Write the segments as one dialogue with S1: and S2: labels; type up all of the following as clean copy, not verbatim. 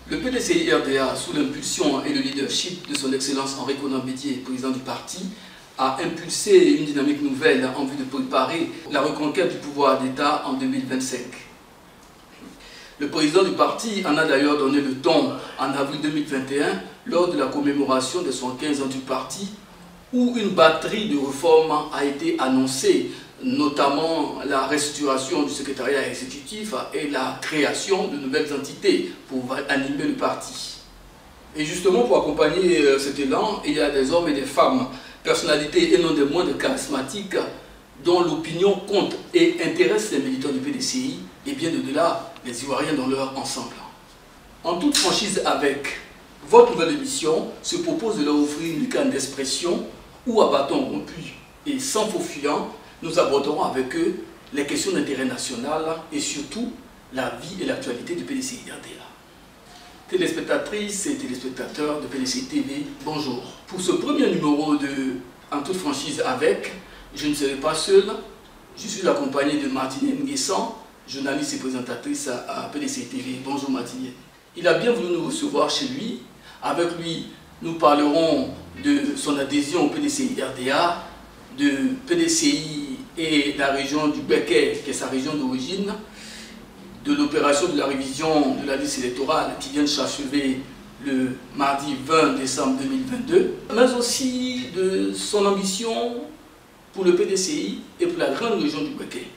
S1: Le PDCI-RDA, sous l'impulsion et le leadership de son Excellence Henri Konan Bédié, président du parti, a impulsé une dynamique nouvelle en vue de préparer la reconquête du pouvoir d'État en 2025. Le président du parti en a d'ailleurs donné le ton en avril 2021 lors de la commémoration de 115 ans du parti, où une batterie de réformes a été annoncée, notamment la restauration du secrétariat exécutif et la création de nouvelles entités pour animer le parti. Et justement, pour accompagner cet élan, il y a des hommes et des femmes, personnalités et non des moindres charismatiques, dont l'opinion compte et intéresse les militants du PDCI, et bien au-delà, les Ivoiriens dans leur ensemble. En toute franchise avec, votre nouvelle émission se propose de leur offrir une canne d'expression où, à bâton rompu et sans faux fuyant, nous aborderons avec eux les questions d'intérêt national et surtout la vie et l'actualité du PDCI-RDA. Téléspectatrices et téléspectateurs de PDCI TV, bonjour. Pour ce premier numéro de En toute franchise avec, je ne serai pas seul, je suis accompagné de Martinienne Nguessan, journaliste et présentatrice à PDCI TV. Bonjour Martinienne. Il a bien voulu nous recevoir chez lui. Avec lui, nous parlerons de son adhésion au PDCI-RDA, de PDCI et la région du Béquet, qui est sa région d'origine, de l'opération de la révision de la liste électorale qui vient de s'achever le mardi 20 décembre 2022, mais aussi de son ambition pour le PDCI et pour la grande région du Béquet.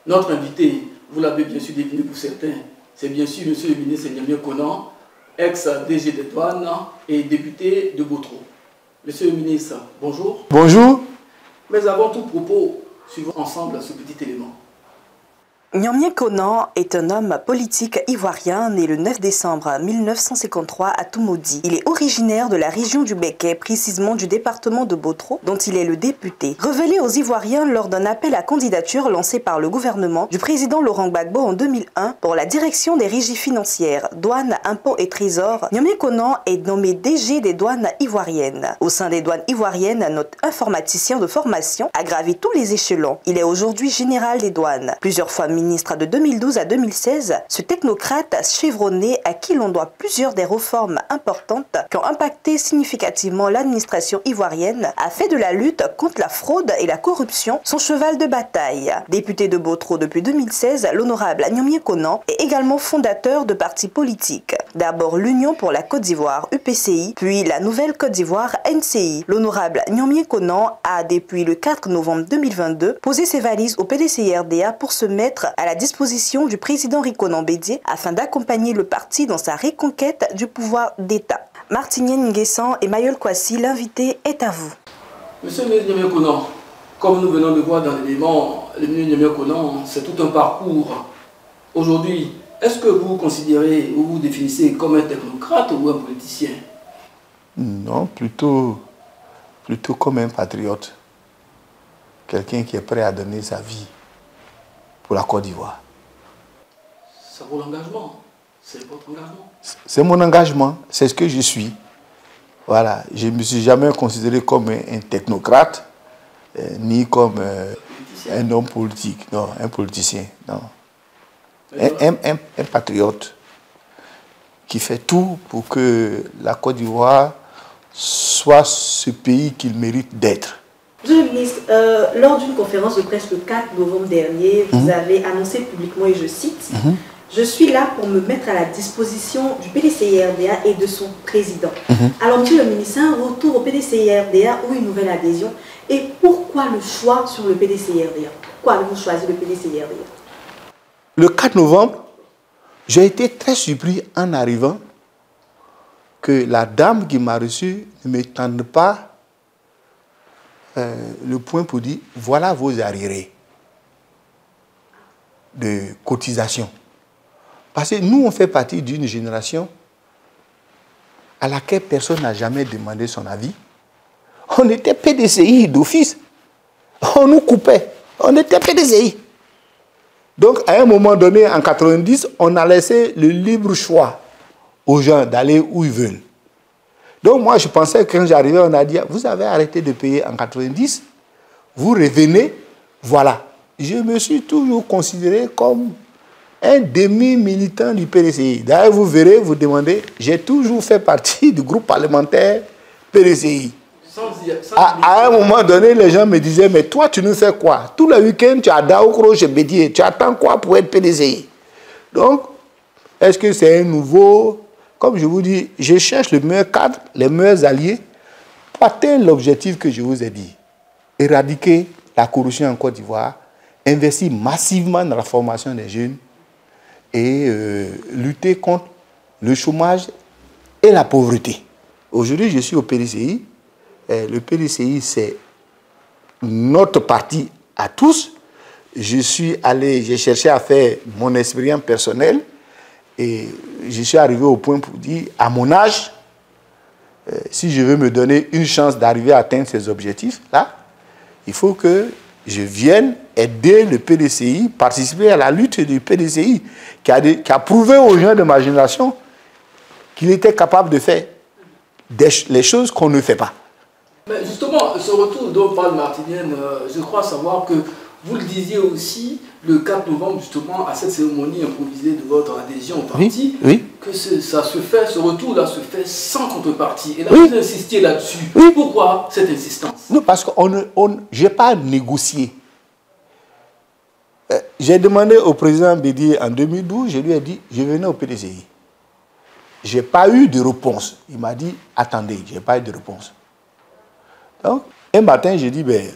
S1: Notre invité, vous l'avez bien sûr deviné pour certains, c'est bien sûr M. le ministre Niamey Konan, ex-DG des douanes et député de Botro. Monsieur le ministre, bonjour.
S2: Bonjour.
S1: Mais avant tout propos, suivons ensemble ce petit élément.
S3: Niamey Konan est un homme politique ivoirien né le 9 décembre 1953 à Toumoudi. Il est originaire de la région du Béquet, précisément du département de Botro, dont il est le député. Révélé aux Ivoiriens lors d'un appel à candidature lancé par le gouvernement du président Laurent Gbagbo en 2001 pour la direction des régies financières, douanes, impôts et trésors, Niamey Konan est nommé DG des douanes ivoiriennes. Au sein des douanes ivoiriennes, notre informaticien de formation a gravi tous les échelons. Il est aujourd'hui général des douanes. Plusieurs fois ministre de 2012 à 2016, ce technocrate chevronné à qui l'on doit plusieurs des réformes importantes qui ont impacté significativement l'administration ivoirienne a fait de la lutte contre la fraude et la corruption son cheval de bataille. Député de Botro depuis 2016, l'honorable Niamey Konan est également fondateur de partis politiques. D'abord l'Union pour la Côte d'Ivoire, UPCI, puis la Nouvelle Côte d'Ivoire, NCI. L'honorable Niamey Konan a, depuis le 4 novembre 2022, posé ses valises au PDCI-RDA pour se mettre à la disposition du président Henri Konan Bédié afin d'accompagner le parti dans sa reconquête du pouvoir d'État. Martinienne Nguessan et Mayol Kwasi, l'invité est à vous.
S1: Monsieur le ministre Niamey Konan, comme nous venons de voir dans l'élément, le ministre Niamey Konan, c'est tout un parcours. Aujourd'hui, est-ce que vous considérez ou vous définissez comme un technocrate ou un politicien?
S2: Non, plutôt comme un patriote. Quelqu'un qui est prêt à donner sa vie pour la Côte d'Ivoire.
S1: C'est votre engagement. C'est votre engagement.
S2: C'est mon engagement. C'est ce que je suis. Voilà. Je ne me suis jamais considéré comme un technocrate, ni comme un homme politique. Non, un politicien. Non. Un patriote qui fait tout pour que la Côte d'Ivoire soit ce pays qu'il mérite d'être.
S3: Monsieur le ministre, lors d'une conférence de presse le 4 novembre dernier, vous avez annoncé publiquement, et je cite, je suis là pour me mettre à la disposition du PDCI-RDA et de son président. Alors, monsieur le ministre, un retour au PDCI-RDA ou une nouvelle adhésion? Et pourquoi le choix sur le PDCI-RDA? Pourquoi avez-vous choisi le PDCI-RDA?
S2: Le 4 novembre, j'ai été très surpris en arrivant que la dame qui m'a reçu ne me tende pas le point pour dire voilà vos arriérés de cotisation. Parce que nous, on fait partie d'une génération à laquelle personne n'a jamais demandé son avis. On était PDCI d'office. On nous coupait. On était PDCI. Donc, à un moment donné, en 90, on a laissé le libre choix aux gens d'aller où ils veulent. Donc moi, je pensais que quand j'arrivais, on a dit, vous avez arrêté de payer en 90, vous revenez, voilà. Je me suis toujours considéré comme un demi-militant du PDCI. D'ailleurs, vous verrez, vous demandez, j'ai toujours fait partie du groupe parlementaire PDCI. À un moment donné, les gens me disaient, mais toi, tu nous fais quoi? Tout le week-end, tu as Daoukro chez Bédier, tu attends quoi pour être PDCI? Donc, est-ce que c'est un nouveau... Comme je vous dis, je cherche le meilleur cadre, les meilleurs alliés pour atteindre l'objectif que je vous ai dit. Éradiquer la corruption en Côte d'Ivoire, investir massivement dans la formation des jeunes et lutter contre le chômage et la pauvreté. Aujourd'hui, je suis au PDCI. Le PDCI, c'est notre parti à tous. J'ai cherché à faire mon expérience personnelle et je suis arrivé au point pour dire, à mon âge, si je veux me donner une chance d'arriver à atteindre ces objectifs-là, il faut que je vienne aider le PDCI, participer à la lutte du PDCI, qui a prouvé aux gens de ma génération qu'il était capable de faire les choses qu'on ne fait pas.
S1: Mais justement, ce retour dont parle Martinienne, je crois savoir que vous le disiez aussi le 4 novembre, justement, à cette cérémonie improvisée de votre adhésion au parti,
S2: oui.
S1: Que ça se fait, ce retour-là se fait sans contrepartie. Et là,
S2: Oui.
S1: vous insistiez là-dessus.
S2: Oui.
S1: Pourquoi cette insistance?
S2: Non, parce que je n'ai pas négocié. J'ai demandé au président Bédier en 2012, je lui ai dit, je venais au PDCI. Je n'ai pas eu de réponse. Il m'a dit, attendez, je n'ai pas eu de réponse. Donc, un matin, j'ai dit, ben,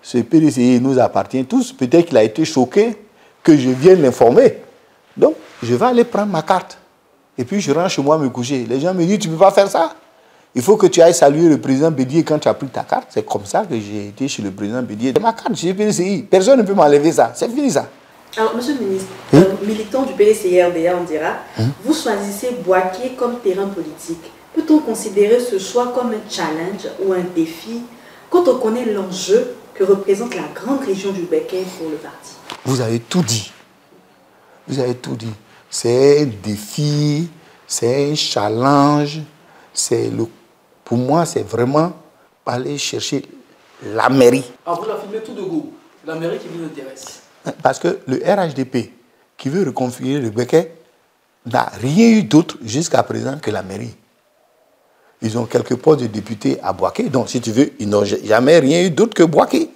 S2: ce PDCI nous appartient tous. Peut-être qu'il a été choqué que je vienne l'informer. Donc, je vais aller prendre ma carte. Et puis, je rentre chez moi me coucher. Les gens me disent, tu ne peux pas faire ça. Il faut que tu ailles saluer le président Bédier quand tu as pris ta carte. C'est comme ça que j'ai été chez le président Bédier. Ma carte, j'ai PDCI. Personne ne peut m'enlever ça. C'est fini ça.
S3: Alors, monsieur le ministre, militant du PDCI-RDA, on dira, vous choisissez Bouaké comme terrain politique. Peut-on considérer ce choix comme un challenge ou un défi quand on connaît l'enjeu que représente la grande région du Béquet pour le parti?
S2: Vous avez tout dit. Vous avez tout dit. C'est un défi, c'est un challenge. Pour moi, c'est vraiment aller chercher la mairie.
S1: Ah, vous l'affirmez tout de go. La mairie qui vous intéresse.
S2: Parce que le RHDP qui veut reconfigurer le Béquet n'a rien eu d'autre jusqu'à présent que la mairie. Ils ont quelques postes de députés à Bouaké. Donc, si tu veux, ils n'ont jamais rien eu d'autre que Bouaké.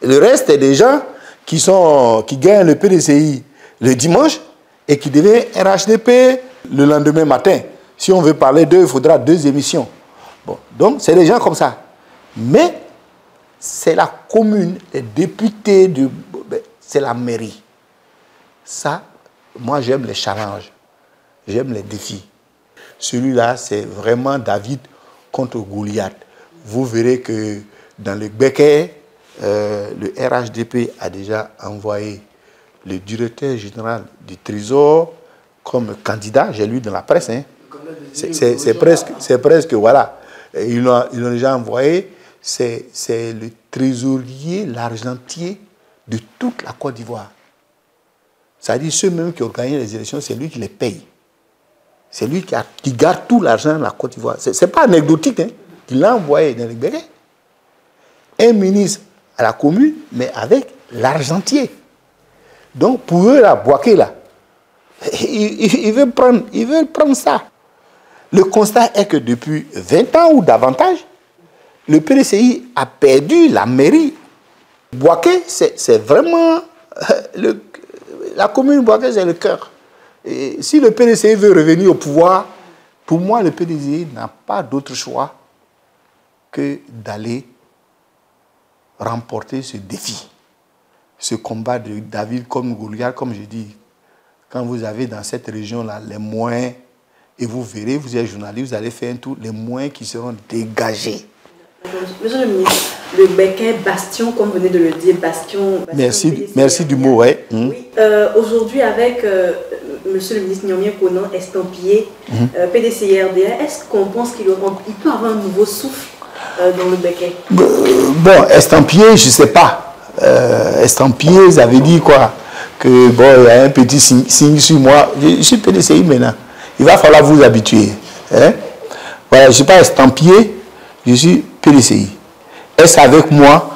S2: Le reste, c'est des gens qui gagnent le PDCI le dimanche et qui deviennent RHDP le lendemain matin. Si on veut parler d'eux, il faudra 2 émissions. Bon, donc, c'est des gens comme ça. Mais c'est la commune, les députés, c'est la mairie. Ça, moi, j'aime les challenges. J'aime les défis. Celui-là, c'est vraiment David contre Goliath. Vous verrez que dans le Béquet, le RHDP a déjà envoyé le directeur général du Trésor comme candidat. J'ai lu dans la presse. Hein. C'est presque, voilà. Ils l'ont déjà envoyé. C'est le trésorier, l'argentier de toute la Côte d'Ivoire. C'est-à-dire ceux même qui ont gagné les élections, c'est lui qui les paye. C'est lui qui garde tout l'argent de la Côte d'Ivoire. Ce n'est pas anecdotique. Hein. Il l'a envoyé dans le Béquet. Un ministre à la commune, mais avec l'argentier. Donc, pour eux, la Bouaké, là, ils veulent prendre ça. Le constat est que depuis 20 ans ou davantage, le PDCI a perdu la mairie. Bouaké, c'est vraiment... la commune Bouaké, c'est le cœur. Et si le PDCI veut revenir au pouvoir, pour moi, le PDCI n'a pas d'autre choix que d'aller remporter ce défi. Ce combat de David comme Goliath, comme je dis, quand vous avez dans cette région-là les moyens, et vous verrez, vous êtes journaliste, vous allez faire un tour, les moyens qui seront dégagés.
S3: Monsieur le ministre, le Béquet, bastion, comme vous venez de le dire, bastion
S2: merci du mot, ouais.
S3: Oui. Aujourd'hui, avec monsieur le ministre Nyomien Konan, estampillé PDCI-RDA, est-ce qu'on pense qu'il peut avoir un nouveau souffle dans le Béquet?
S2: Bon, estampillé, je ne sais pas. Estampillé, ça veut dire quoi? Que bon, il y a un petit signe sur moi. Je suis PDCI maintenant. Il va falloir vous habituer. Hein? Voilà, je ne suis pas estampillé, je suis PDCI. Est-ce avec moi?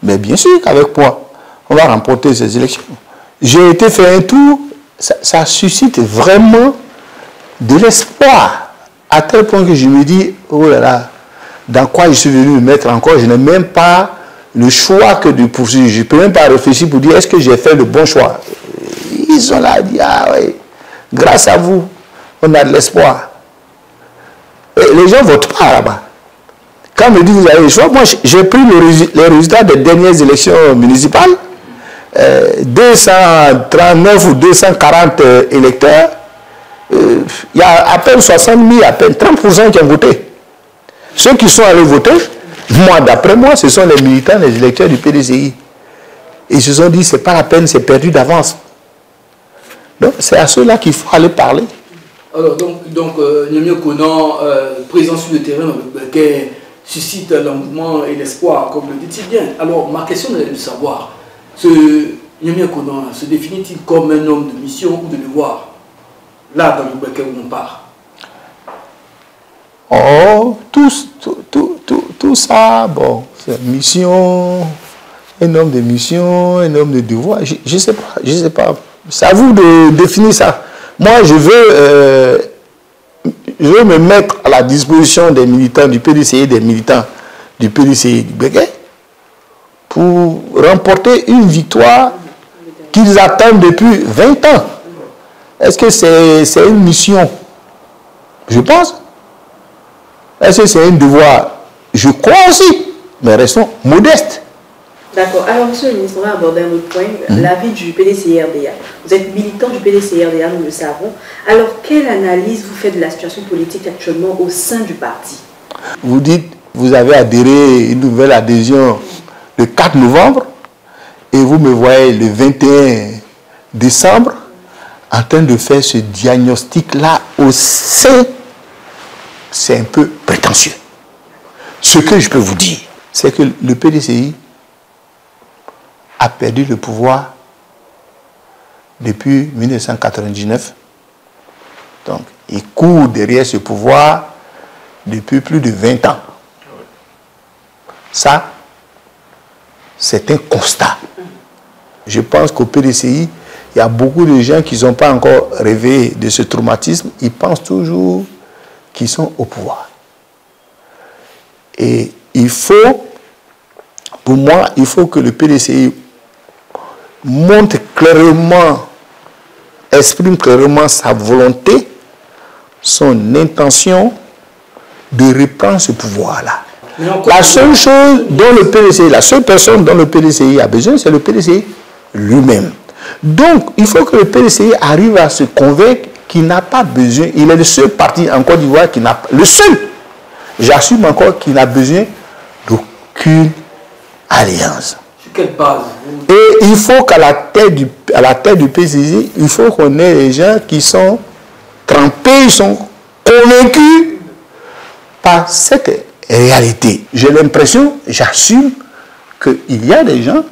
S2: Mais bien sûr qu'avec moi, on va remporter ces élections. J'ai été faire un tour, ça suscite vraiment de l'espoir. À tel point que je me dis, oh là là, dans quoi je suis venu me mettre encore, je n'ai même pas le choix que de poursuivre. Je ne peux même pas réfléchir pour dire, est-ce que j'ai fait le bon choix? Ils sont là, ils disent, ah oui, grâce à vous, on a de l'espoir. Les gens ne votent pas là-bas. Quand on me dit que vous avez le choix, moi j'ai pris les résultats des dernières élections municipales, 239 ou 240 électeurs, il y a à peine 60 000, à peine 30% qui ont voté. Ceux qui sont allés voter, moi, d'après moi, ce sont les militants, les électeurs du PDCI. Ils se sont dit, c'est pas la peine, c'est perdu d'avance. Donc, c'est à ceux-là qu'il faut aller parler.
S1: Alors, donc Niamey Konan, présent sur le terrain, qui suscite l'engouement et l'espoir, comme le dit-il bien. Alors, ma question est de savoir, ce Niamey Konan se définit-il comme un homme de mission ou de devoir, là, dans le Béquet où on part?
S2: Oh, tout ça, bon, c'est mission, un homme de mission, un homme de devoir, je sais pas. C'est à vous de définir ça. Moi, je veux me mettre à la disposition des militants du PDCI, des militants du PDCI du Béquet, pour remporter une victoire qu'ils attendent depuis 20 ans. Est-ce que c'est une mission? Je pense. Est-ce que c'est un devoir? Je crois aussi, mais restons modestes.
S3: D'accord. Alors, monsieur le ministre, on va aborder un autre point, l'avis du PDCI-RDA. Vous êtes militant du PDCI-RDA, nous le savons. Alors, quelle analyse vous faites de la situation politique actuellement au sein du parti?
S2: Vous dites, vous avez adhéré une nouvelle adhésion le 4 novembre et vous me voyez le 21 décembre en train de faire ce diagnostic-là au sein. C'est un peu prétentieux. Ce que je peux vous dire, c'est que le PDCI a perdu le pouvoir depuis 1999. Donc, il court derrière ce pouvoir depuis plus de 20 ans. Ça, c'est un constat. Je pense qu'au PDCI, il y a beaucoup de gens qui ne sont pas encore réveillés de ce traumatisme. Ils pensent toujours qu'ils sont au pouvoir. Et il faut, pour moi, il faut que le PDCI montre clairement, exprime clairement sa volonté, son intention de reprendre ce pouvoir-là. La seule chose dont le PDCI, la seule personne dont le PDCI a besoin, c'est le PDCI lui-même. Donc, il faut que le PDCI arrive à se convaincre qu'il n'a pas besoin, il est le seul parti en Côte d'Ivoire qui n'a pas, le seul, j'assume encore qu'il n'a besoin d'aucune alliance.
S1: Sur quelle base?
S2: Et il faut qu'à la tête du PCC, il faut qu'on ait des gens qui sont trempés, ils sont convaincus par cette réalité. J'ai l'impression, j'assume qu'il y a des gens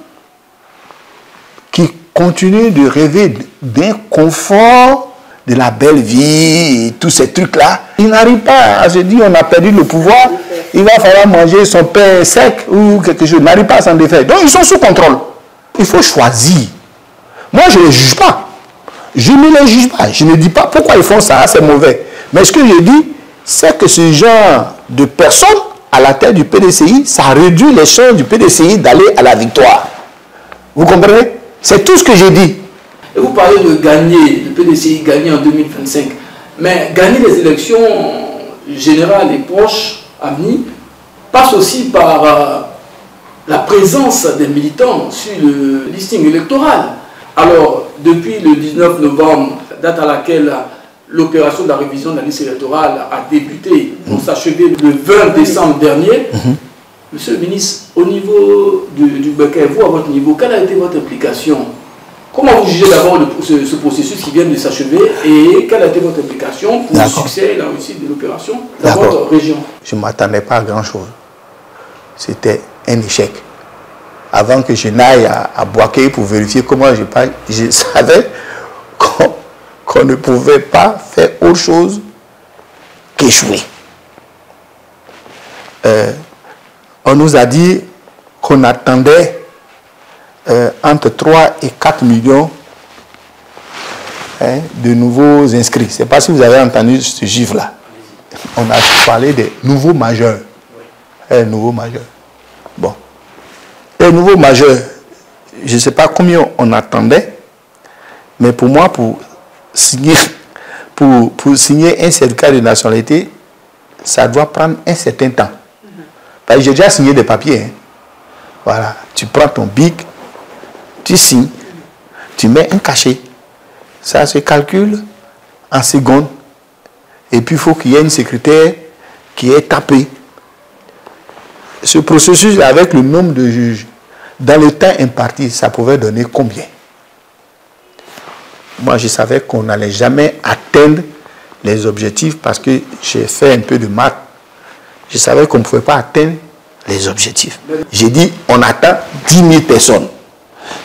S2: qui continuent de rêver d'un confort, de la belle vie, et tous ces trucs-là. Ils n'arrivent pas à se dire on a perdu le pouvoir, il va falloir manger son pain sec ou quelque chose. Ils n'arrivent pas à s'en défaire. Donc ils sont sous contrôle. Il faut choisir. Moi, je ne les juge pas. Je ne les juge pas. Je ne dis pas pourquoi ils font ça, c'est mauvais. Mais ce que je dis, c'est que ce genre de personnes à la tête du PDCI, ça réduit les chances du PDCI d'aller à la victoire. Vous comprenez? C'est tout ce que j'ai dit.
S1: Et vous parlez de gagner, le PDCI gagner en 2025. Mais gagner les élections générales et proches à venir passe aussi par la présence des militants sur le listing électoral. Alors, depuis le 19 novembre, date à laquelle l'opération de la révision de la liste électorale a débuté, pour s'achever le 20 décembre dernier, Monsieur le ministre, au niveau du Béquet, vous à votre niveau, quelle a été votre implication? Comment vous jugez d'abord ce processus qui vient de s'achever et quelle a été votre implication pour le succès et la réussite de l'opération dans votre région? Je ne m'attendais pas à grand chose.
S2: C'était un échec. Avant que je n'aille à Boaké pour vérifier comment je savais qu'on ne pouvait pas faire autre chose qu'échouer. On nous a dit qu'on attendait entre 3 et 4 millions de nouveaux inscrits. Je ne sais pas si vous avez entendu ce chiffre-là. On a parlé des nouveaux majeurs. Nouveaux majeurs. Bon. Les nouveaux majeurs, je ne sais pas combien on attendait, mais pour moi, pour signer un certificat de nationalité, ça doit prendre un certain temps. Parce que j'ai déjà signé des papiers. Voilà. Tu prends ton bic, tu signes, tu mets un cachet. Ça se calcule en secondes. Et puis, il faut qu'il y ait une secrétaire qui ait tapé. Ce processus, avec le nombre de juges, dans le temps imparti, ça pouvait donner combien? Moi, je savais qu'on n'allait jamais atteindre les objectifs parce que j'ai fait un peu de maths. Je savais qu'on ne pouvait pas atteindre les objectifs. J'ai dit, on attend 10 000 personnes.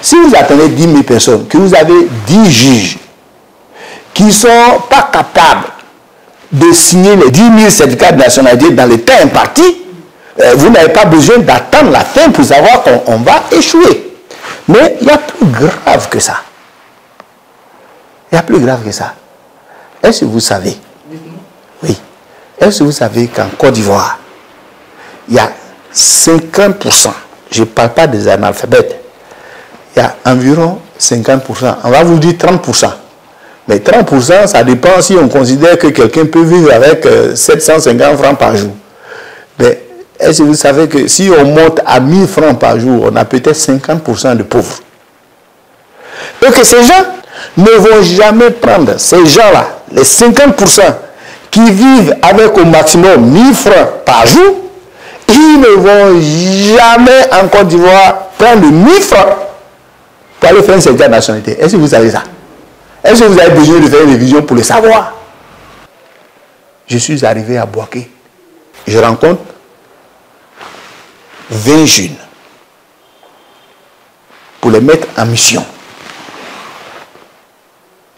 S2: Si vous attendez 10 000 personnes, que vous avez 10 juges qui ne sont pas capables de signer les 10 000 certificats de nationalité dans le temps imparti, vous n'avez pas besoin d'attendre la fin pour savoir qu'on va échouer. Mais il y a plus grave que ça. Il y a plus grave que ça. Est-ce que vous savez? Oui. Est-ce que vous savez qu'en Côte d'Ivoire, il y a 50%, je ne parle pas des analphabètes, il y a environ 50%, on va vous dire 30%. Mais 30%, ça dépend si on considère que quelqu'un peut vivre avec 750 francs par jour. Mais est-ce que vous savez que si on monte à 1000 francs par jour, on a peut-être 50% de pauvres. Donc ces gens ne vont jamais prendre, ces gens-là, les 50% qui vivent avec au maximum 1000 francs par jour, ils ne vont jamais en Côte d'Ivoire prendre 1000 francs pour aller faire un certificat de nationalité. Est-ce que vous savez ça? Est-ce que vous avez besoin de faire une révision pour le savoir? Je suis arrivé à Bouaké. Je rencontre 20 jeunes pour les mettre en mission.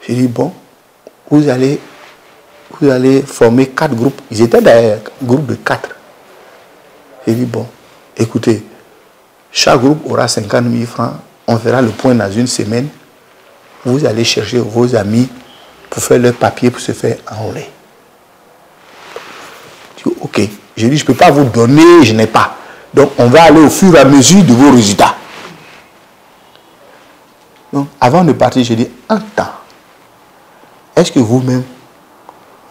S2: Je dis, bon, vous allez former 4 groupes. Ils étaient dans un groupe de 4. J'ai dit, bon, écoutez, chaque groupe aura 50 000 francs. On fera le point dans une semaine. Vous allez chercher vos amis pour faire leur papier pour se faire enrôler. Je dis, ok. Je dis, je ne peux pas vous donner, je n'ai pas. Donc, on va aller au fur et à mesure de vos résultats. Donc, avant de partir, je dis, attends, est-ce que vous-même,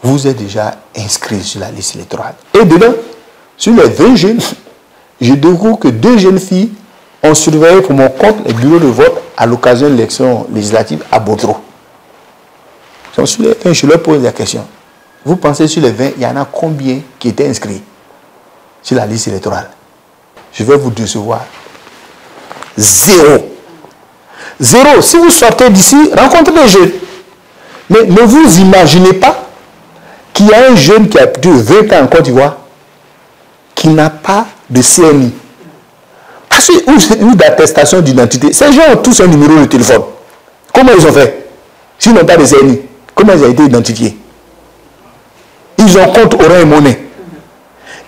S2: vous êtes déjà inscrit sur la liste électorale? Et dedans, sur les 20 jeunes, je découvre que 2 jeunes filles ont surveillé pour mon compte les bureaux de vote à l'occasion de l'élection législative à Bodro. Donc, sur les 20, je leur pose la question. Vous pensez sur les 20, il y en a combien qui étaient inscrits sur la liste électorale? Je vais vous décevoir. 0. 0. Si vous sortez d'ici, rencontrez des jeunes. Mais ne vous imaginez pas qu'il y a un jeune qui a plus de 20 ans en Côte d'Ivoire qui n'a pas de CNI. Ou d'attestation d'identité. Ces gens ont tous un numéro de téléphone. Comment ils ont fait? S'ils n'ont pas de CNI, comment ils ont été identifiés? Ils ont compte Orange Monnaie.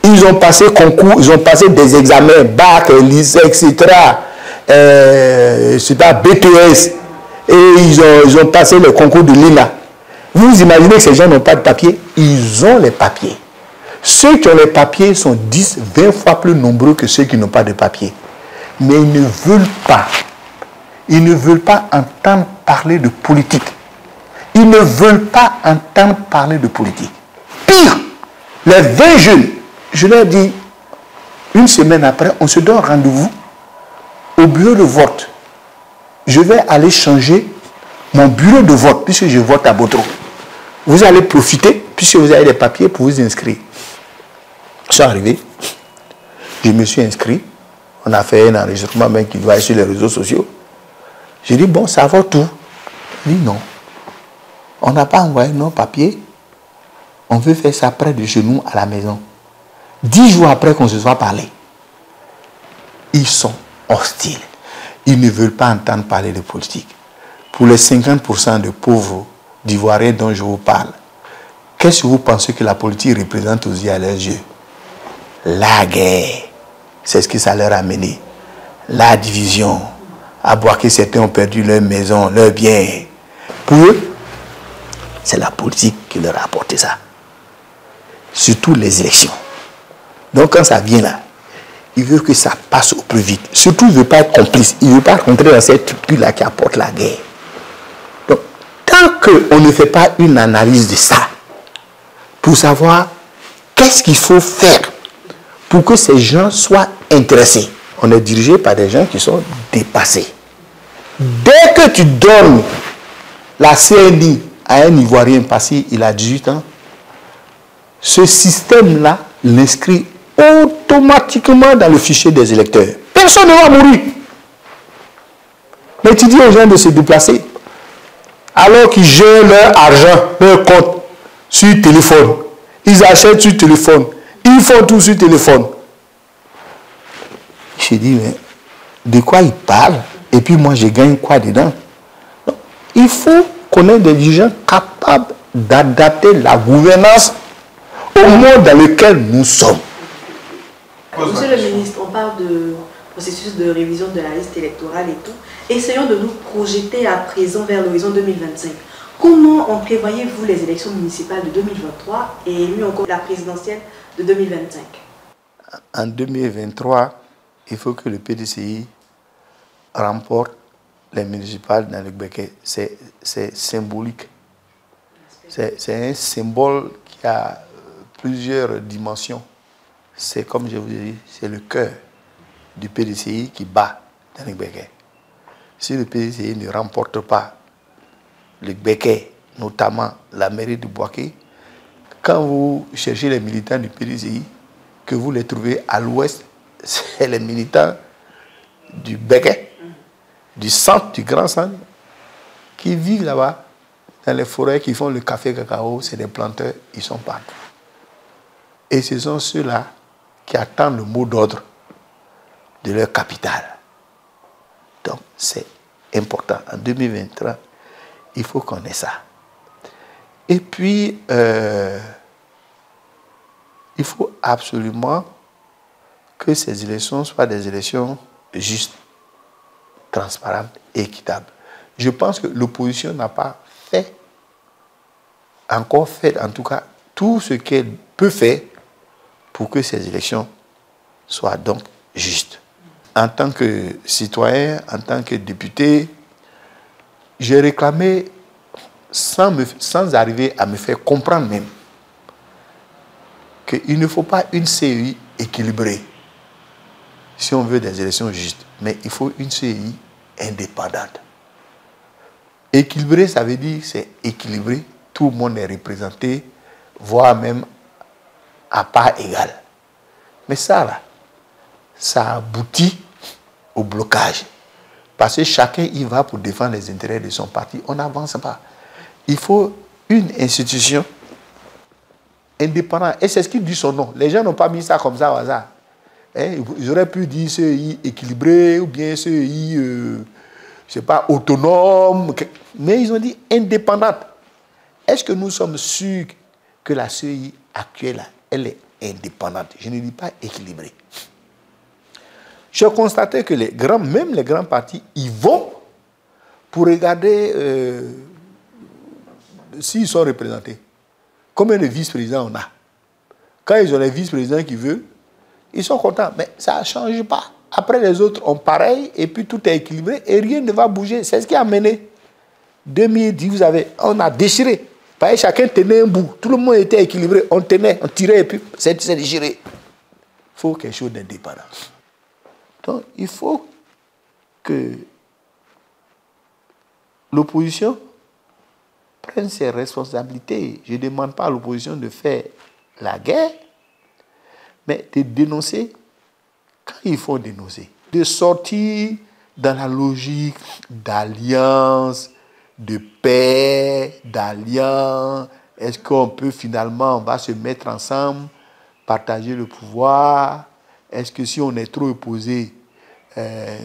S2: Ils ont passé concours, ils ont passé des examens, bac, lycée, etc. C'est pas BTS. Et ils ont passé le concours de l'INA. Vous imaginez que ces gens n'ont pas de papier? Ils ont les papiers. Ceux qui ont les papiers sont 10, 20 fois plus nombreux que ceux qui n'ont pas de papier. Mais ils ne veulent pas. Ils ne veulent pas entendre parler de politique. Ils ne veulent pas entendre parler de politique. Pire, les 20 jeunes, je leur dis, une semaine après, on se donne rendez-vous au bureau de vote. Je vais aller changer mon bureau de vote, puisque je vote à Bodro. Vous allez profiter, puisque vous avez des papiers pour vous inscrire. Je suis arrivé, je me suis inscrit. On a fait un enregistrement même qui doit être sur les réseaux sociaux. J'ai dit, bon, ça va tout. Il dit, non. On n'a pas envoyé nos papiers. On veut faire ça près de chez nous à la maison. 10 jours après qu'on se soit parlé. Ils sont hostiles. Ils ne veulent pas entendre parler de politique. Pour les 50% de pauvres d'Ivoiriens dont je vous parle, qu'est-ce que vous pensez que la politique représente aux yeux à leurs yeux? La guerre. C'est ce que ça leur a mené. La division. À Boaké, certains ont perdu leur maison, leurs biens. Pour eux, c'est la politique qui leur a apporté ça. Surtout les élections. Donc quand ça vient là, il veut que ça passe au plus vite. Surtout, il ne veut pas être complice. Il ne veut pas rentrer dans cette structure-là qui apporte la guerre. Donc, tant qu'on ne fait pas une analyse de ça, pour savoir qu'est-ce qu'il faut faire pour que ces gens soient intéressés. On est dirigé par des gens qui sont dépassés. Dès que tu donnes la CNI à un Ivoirien passé, il a 18 ans, ce système-là l'inscrit automatiquement dans le fichier des électeurs. Personne ne va mourir. Mais tu dis aux gens de se déplacer, alors qu'ils gèrent leur argent, leur compte sur téléphone. Ils achètent sur téléphone. Ils font tout sur téléphone. Je dis, mais de quoi ils parlent? Et puis moi, je gagne quoi dedans? Donc, il faut qu'on ait des dirigeants capables d'adapter la gouvernance au monde dans lequel nous sommes.
S3: Monsieur le ministre, on parle de processus de révision de la liste électorale et tout. Essayons de nous projeter à présent vers l'horizon 2025. Comment en prévoyez-vous les élections municipales de 2023 et mieux encore la présidentielle de 2025?
S2: En 2023, il faut que le PDCI remporte les municipales dans le Béquet. C'est symbolique. C'est un symbole qui a plusieurs dimensions. C'est comme je vous ai dit, c'est le cœur du PDCI qui bat dans le Béquet. Si le PDCI ne remporte pas le Béquet, notamment la mairie de Boaké, quand vous cherchez les militants du PDCI, que vous les trouvez à l'ouest, c'est les militants du Béquet, du centre, du grand centre, qui vivent là-bas, dans les forêts, qui font le café cacao, c'est des planteurs, ils sont partout. Et ce sont ceux-là qui attendent le mot d'ordre de leur capitale. Donc, c'est important. En 2023, il faut qu'on ait ça. Et puis, il faut absolument que ces élections soient des élections justes, transparentes et équitables. Je pense que l'opposition n'a pas encore fait en tout cas tout ce qu'elle peut faire pour que ces élections soient donc justes. En tant que citoyen, en tant que député, j'ai réclamé, sans arriver à me faire comprendre même, qu'il ne faut pas une CEI équilibrée si on veut des élections justes, mais il faut une CEI indépendante. Équilibré, ça veut dire c'est équilibré, tout le monde est représenté, voire même à part égale. Mais ça, là, ça aboutit au blocage. Parce que chacun y va pour défendre les intérêts de son parti. On n'avance pas. Il faut une institution indépendante. Et c'est ce qui dit son nom. Les gens n'ont pas mis ça comme ça au hasard. Ils auraient pu dire CEI équilibré ou bien CEI, je ne sais pas, autonome. Mais ils ont dit indépendante. Est-ce que nous sommes sûrs que la CEI actuelle, elle est indépendante? Je ne dis pas équilibrée. J'ai constaté que même les grands partis, ils vont pour regarder s'ils sont représentés. Combien de vice-présidents on a? Quand ils ont les vice-présidents qui veulent, ils sont contents. Mais ça ne change pas. Après, les autres ont pareil, et puis tout est équilibré, et rien ne va bouger. C'est ce qui a mené. 2010, on a déchiré. Parce que chacun tenait un bout. Tout le monde était équilibré. On tenait, on tirait, et puis c'est déchiré. Il faut quelque chose d'indépendant. Donc, il faut que l'opposition prenne ses responsabilités. Je ne demande pas à l'opposition de faire la guerre, mais de dénoncer quand il faut dénoncer. De sortir dans la logique d'alliance, de paix, d'alliance. Est-ce qu'on peut finalement, on va se mettre ensemble, partager le pouvoir? Est-ce que si on est trop opposés,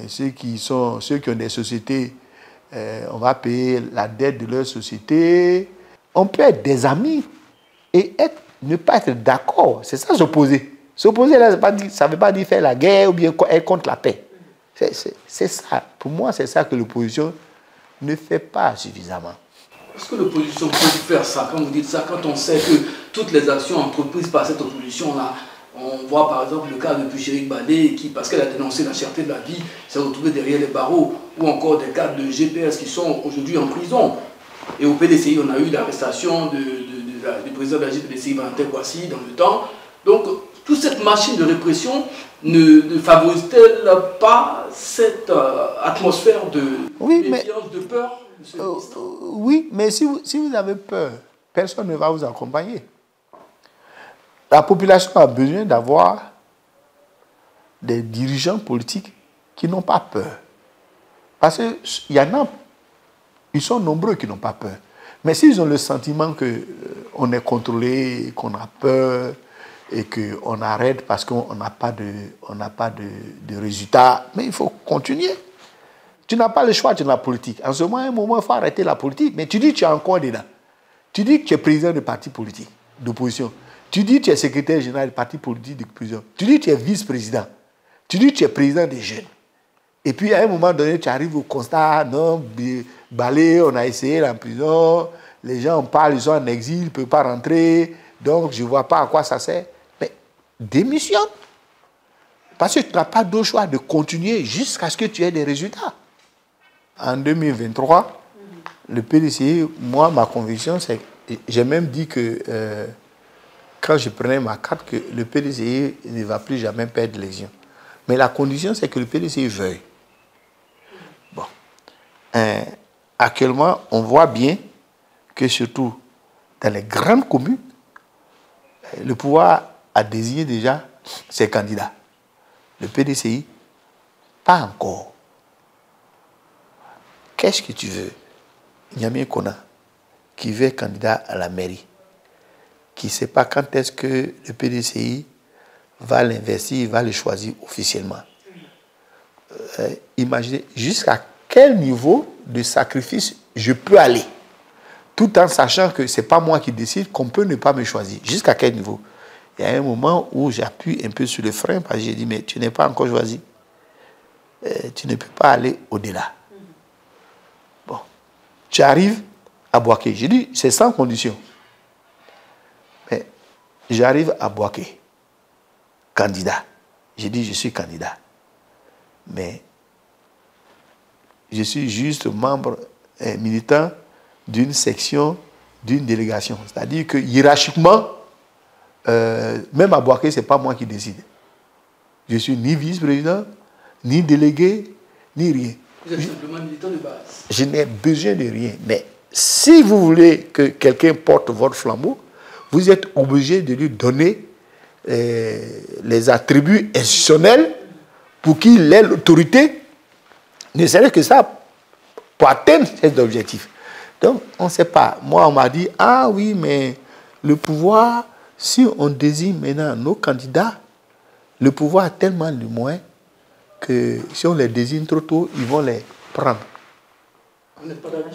S2: ceux qui ont des sociétés on va payer la dette de leur société. On peut être des amis et ne pas être d'accord. C'est ça, s'opposer. S'opposer, là, ça ne veut pas dire faire la guerre ou bien être contre la paix. C'est ça. Pour moi, c'est ça que l'opposition ne fait pas suffisamment.
S1: Est-ce que l'opposition peut faire ça? Quand vous dites ça, quand on sait que toutes les actions entreprises par cette opposition, on voit par exemple le cas de Puchéric Balé qui, parce qu'elle a dénoncé la cherté de la vie, s'est retrouvée derrière les barreaux, ou encore des cas de GPS qui sont aujourd'hui en prison. Et au PDCI, on a eu l'arrestation du président de la PDCI, Valentin Kouassi, dans le temps. Donc, toute cette machine de répression ne favorise-t-elle pas cette atmosphère de méfiance, de peur?
S2: Oui, mais si vous avez peur, personne ne va vous accompagner. La population a besoin d'avoir des dirigeants politiques qui n'ont pas peur. Parce qu'il y en a, ils sont nombreux qui n'ont pas peur. Mais s'ils ont le sentiment qu'on est contrôlé, qu'on a peur et qu'on arrête parce qu'on n'a pas de résultats, mais il faut continuer. Tu n'as pas le choix de la politique. En ce moment, à un moment, il faut arrêter la politique. Mais tu dis que tu es encore dedans. Tu dis que tu es président de parti politique d'opposition. Tu dis que tu es secrétaire général du parti politique d'opposition. Tu dis que tu es vice-président. Tu dis que tu es président des jeunes. Et puis, à un moment donné, tu arrives au constat, non, Balé, on a essayé en prison, les gens en parlent, ils sont en exil, ils ne peuvent pas rentrer, donc je ne vois pas à quoi ça sert. Mais démissionne. Parce que tu n'as pas d'autre choix de continuer jusqu'à ce que tu aies des résultats. En 2023, le PDCI, moi, ma conviction, c'est que j'ai même dit que quand je prenais ma carte, que le PDCI ne va plus jamais perdre l'élection. Mais la condition, c'est que le PDCI veuille. Bon. Actuellement, on voit bien que surtout dans les grandes communes, le pouvoir a désigné déjà ses candidats. Le PDCI, pas encore. Qu'est-ce que tu veux? Niamey Kona, qui veut être candidat à la mairie, qui ne sait pas quand est-ce que le PDCI va l'investir, va le choisir officiellement. Imaginez jusqu'à quel niveau de sacrifice je peux aller, tout en sachant que ce n'est pas moi qui décide, qu'on peut ne pas me choisir. Jusqu'à quel niveau? Il y a un moment où j'appuie un peu sur le frein parce que j'ai dit, mais tu n'es pas encore choisi. Tu ne peux pas aller au-delà. Bon. Tu arrives à Boaké. J'ai dit, c'est sans condition. Mais j'arrive à Boaké. Candidat. J'ai dit, je suis candidat. Mais je suis juste membre militant d'une section, d'une délégation. C'est-à-dire que hiérarchiquement, même à Boaké, ce n'est pas moi qui décide. Je suis ni vice-président, ni délégué, ni rien.
S1: Vous êtes simplement militant de base.
S2: Je n'ai besoin de rien. Mais si vous voulez que quelqu'un porte votre flambeau, vous êtes obligé de lui donner les attributs institutionnels pour qu'il ait l'autorité, ne serait-ce que ça, pour atteindre cet objectif. Donc, on ne sait pas. Moi, on m'a dit, ah oui, mais le pouvoir, si on désigne maintenant nos candidats, le pouvoir a tellement de moyens que si on les désigne trop tôt, ils vont les prendre.
S1: Vous n'êtes pas d'accord?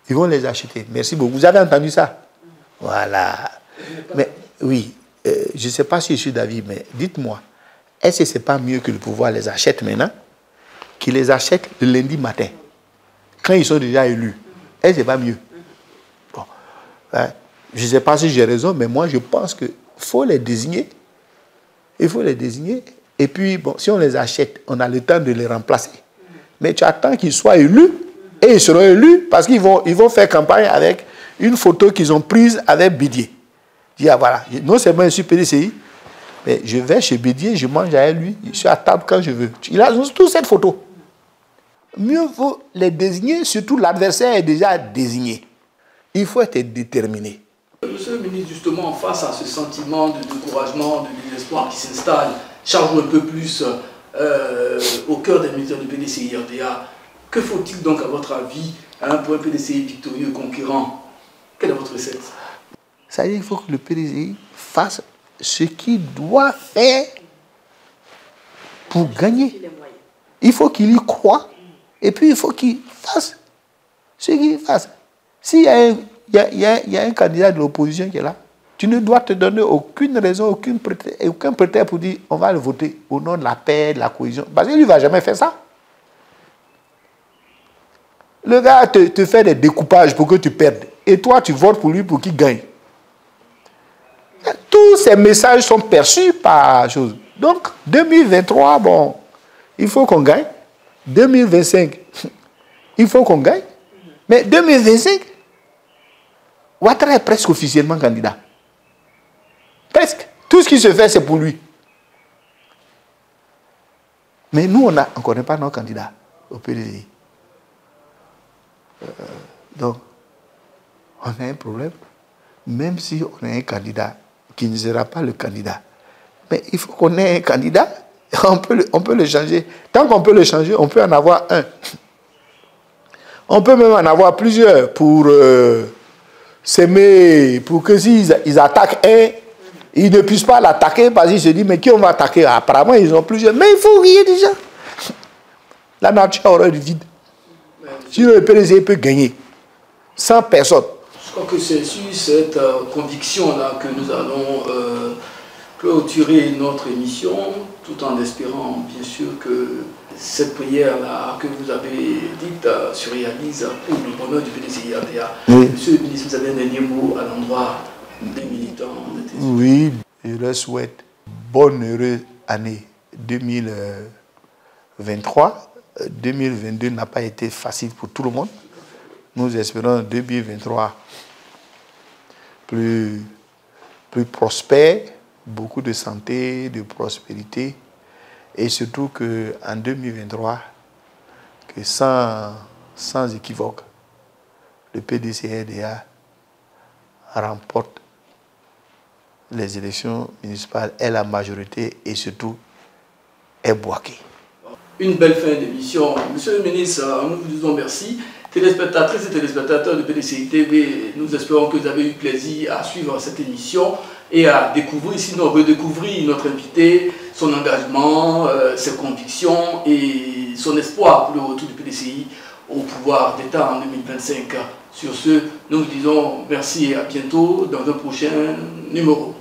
S2: Ils vont les acheter. Merci beaucoup. Vous avez entendu ça? Voilà. Mais oui, je ne sais pas si je suis d'avis, mais dites-moi, est-ce que ce n'est pas mieux que le pouvoir les achète maintenant, qu'il les achète le lundi matin, quand ils sont déjà élus? Est-ce que ce n'est pas mieux? Bon. Hein? Je ne sais pas si j'ai raison, mais moi je pense qu'il faut les désigner. Il faut les désigner. Et puis, bon, si on les achète, on a le temps de les remplacer. Mais tu attends qu'ils soient élus, et ils seront élus parce qu'ils vont faire campagne avec une photo qu'ils ont prise avec Bédier. Dis, ah, voilà, non seulement je suis PDCI, mais je vais chez Bédier, je mange avec lui, je suis à table quand je veux. Il a toute cette photo. Mieux vaut les désigner, surtout l'adversaire est déjà désigné. Il faut être déterminé.
S1: Monsieur le ministre, justement, face à ce sentiment de découragement, de désespoir qui s'installe, charge un peu plus au cœur des militaires du PDCI-RDA, que faut-il donc, à votre avis, pour un PDCI victorieux, conquérant? Quelle est votre recette?
S2: Ça veut dire qu'il faut que le PDCI fasse ce qu'il doit faire pour gagner. Il faut qu'il y croie et puis il faut qu'il fasse Ce qu'il fasse. S'il y a un candidat de l'opposition qui est là, tu ne dois te donner aucune raison, aucun prétexte pour dire on va le voter au nom de la paix, de la cohésion. Parce que lui ne va jamais faire ça. Le gars te fait des découpages pour que tu perdes. Et toi, tu votes pour lui pour qu'il gagne. Tous ces messages sont perçus par chose. Donc, 2023, bon, il faut qu'on gagne. 2025, il faut qu'on gagne. Mais 2025, Ouattara est presque officiellement candidat. Presque. Tout ce qui se fait, c'est pour lui. Mais nous, on ne connaît pas nos candidats au PDCI. Donc, on a un problème. Même si on a un candidat qui ne sera pas le candidat. Mais il faut qu'on ait un candidat. On peut le changer. Tant qu'on peut le changer, on peut en avoir un. On peut même en avoir plusieurs pour s'aimer, pour que s'ils attaquent un, ils ne puissent pas l'attaquer parce qu'ils se disent, mais qui on va attaquer? Apparemment, ils ont plusieurs. Mais il faut qu'il y ait déjà. La nature a horreur du vide. Sinon, le PDC peut gagner. 100 personnes.
S1: Je crois que c'est sur cette conviction-là que nous allons clôturer notre émission, tout en espérant, bien sûr, que cette prière-là que vous avez dite se réalise pour le bonheur du PDCI-APA. Oui. Monsieur le ministre, vous avez un dernier mot à l'endroit des militants?
S2: Oui, je leur souhaite bonne, heureuse année 2023. 2022 n'a pas été facile pour tout le monde. Nous espérons 2023 plus prospère, beaucoup de santé, de prospérité, et surtout qu'en 2023, que sans équivoque, le PDCI-RDA remporte les élections municipales, est la majorité et surtout est boaké.
S1: Une belle fin d'émission. Monsieur le ministre, nous vous disons merci. Téléspectatrices et téléspectateurs de PDCI TV, nous espérons que vous avez eu plaisir à suivre cette émission et à découvrir, sinon redécouvrir notre invité, son engagement, ses convictions et son espoir pour le retour du PDCI au pouvoir d'État en 2025. Sur ce, nous vous disons merci et à bientôt dans un prochain numéro.